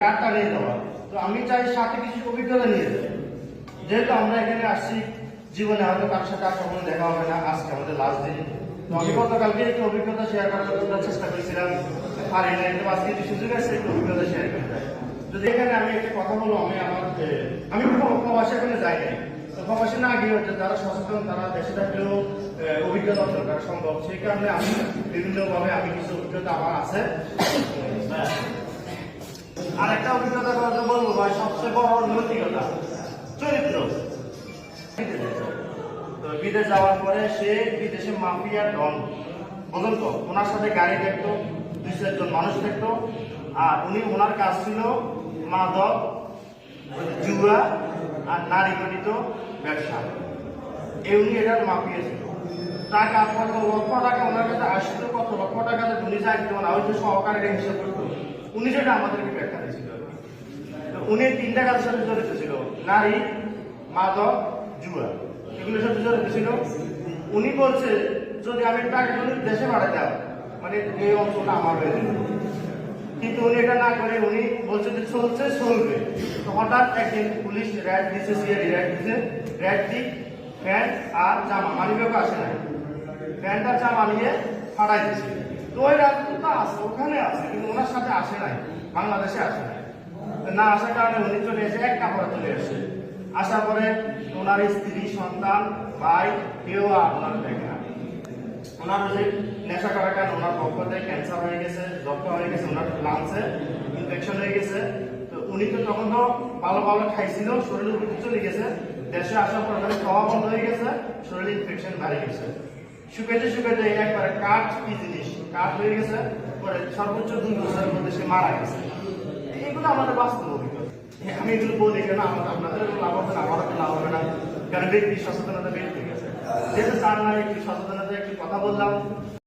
কার্ডটা নিয়ে যাওয়া। তো আমি চাই সাথে কিছু অভিজ্ঞতা নিয়ে যাই, যেহেতু আমরা এখানে আসছি, জীবনে হয়তো কার সাথে আর কখনো দেখা হবে না, আজকে আমাদের লাস্ট দিন। তো আমি গতকালকে একটু অভিজ্ঞতা শেয়ার করার চেষ্টা করেছিলাম, পারি না, কিন্তু আজকে একটু সুযোগ আছে একটু অভিজ্ঞতা শেয়ার করতে। যদি এখানে আমি একটা কথা বলবো, আমি প্রবাসে এখানে যাই নাই, তো প্রবাসে না গিয়ে হচ্ছে যারা সচেতন তারা দেশে থাকলেও অভিজ্ঞতা অর্জন করা সম্ভব, সেই কারণে আমি বিভিন্নভাবে আমি কিছু অভিজ্ঞতা আমার আছে। আর একটা অভিজ্ঞতা কথা বলবো ভাই, সবচেয়ে বড় নৈতিকতা, চরিত্র। তো বিদেশ যাওয়ার পরে সে বিদেশে মাফিয়া ডন, বুঝলেন তো, ওনার সাথে গাড়ি দেখতো, 2-4 জন মানুষ দেখতো, আর ওনার কাজ ছিল মাদক, জুয়া আর নারী গঠিত ব্যবসা। উনি এটার মাফিয়া ছিল। টাকা কত লক্ষ টাকা ওনার কাছে আসছিল, কত লক্ষ টাকা উনি চাইতো না, ওই যে সহকারীরা হিসেব করতো, উনি যেটা আমাদেরকে ব্যাখ্যা দিয়েছিল। উনি 3টা কাজের সাথে জড়িত ছিল, নারী, মাদক, জুয়া, এগুলোর সাথে জড়িত ছিল। উনি বলছে যদি আমি টাকাগুলো দেশে পাঠাতাম, মানে এই অংশটা আমার হয়ে যেত, কিন্তু উনি এটা না করে উনি বলছে যে চলছে চলবে। তো হঠাৎ একদিন পুলিশ র্যাড দিচ্ছে, সিআইডি র্যাড দিচ্ছে, র্যাড দি প্যান্ট আর জামা, মানিব্যাগও আসে নাই, প্যান্ট আর জামা নিয়ে ফাটাই দিচ্ছে। তো ওই রাজদূত আছে, ওখানে আছে, কিন্তু ওনার সাথে আসে নাই, বাংলাদেশে আসে নাই। না আসার কারণে উনি চলে এসে এক কাপড়ে চলে এসে, আসার পরে ওনার স্ত্রী, সন্তান, ভাই কেউ আর ওনার দেখে না। ওনার যে নেশা করার কারণে ওনার পক্ষতে ক্যান্সার হয়ে গেছে, যক্ষ্মা হয়ে গেছে, ওনার লাংসে ইনফেকশন হয়ে গেছে। তো উনি তো তখন তো ভালো ভালো খাইছিল, শরীরের উপর চলে গেছে। দেশে আসার পর খাওয়া বন্ধ হয়ে গেছে, শরীরে ইনফেকশন বেড়ে গেছে, শুকাইতে শুকাইতে একবারে কাঠ, কি জিনিস কাঠ হয়ে গেছে। পরে সর্বোচ্চ 2 বছরের মধ্যে সে মারা গেছে। এগুলো আমাদের বাস্তব অভিজ্ঞতা। আমি এগুলো বলি কেন, আপনাদের লাভ হবে না, আমারও লাভ হবে না, কারণ ব্যক্তি সচেতনতা বেড়ে গেছে। যেহেতু তার নামে একটু সচেতনতা একটু কথা বললাম।